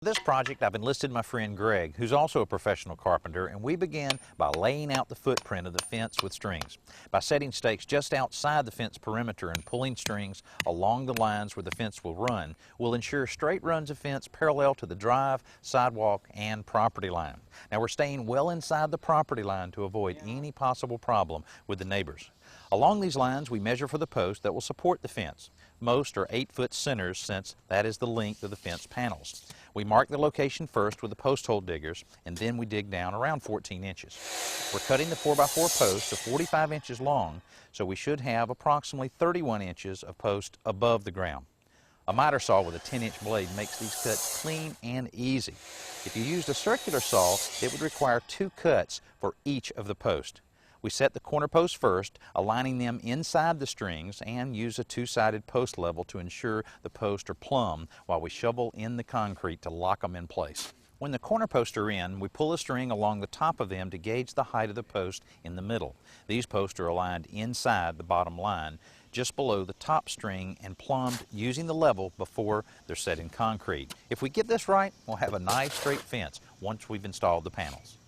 For this project, I've enlisted my friend Greg, who's also a professional carpenter, and we began by laying out the footprint of the fence with strings. By setting stakes just outside the fence perimeter and pulling strings along the lines where the fence will run, we'll ensure straight runs of fence parallel to the drive, sidewalk, and property line. Now, we're staying well inside the property line to avoid any possible problem with the neighbors. Along these lines, we measure for the posts that will support the fence. Most are 8-foot centers, since that is the length of the fence panels. We mark the location first with the post hole diggers, and then we dig down around 14 inches. We're cutting the 4x4 posts to 45 inches long, so we should have approximately 31 inches of post above the ground. A miter saw with a 10-inch blade makes these cuts clean and easy. If you used a circular saw, it would require 2 cuts for each of the posts. We set the corner posts first, aligning them inside the strings, and use a 2-sided post level to ensure the posts are plumb while we shovel in the concrete to lock them in place. When the corner posts are in, we pull a string along the top of them to gauge the height of the post in the middle. These posts are aligned inside the bottom line, just below the top string, and plumbed using the level before they're set in concrete. If we get this right, we'll have a nice straight fence once we've installed the panels.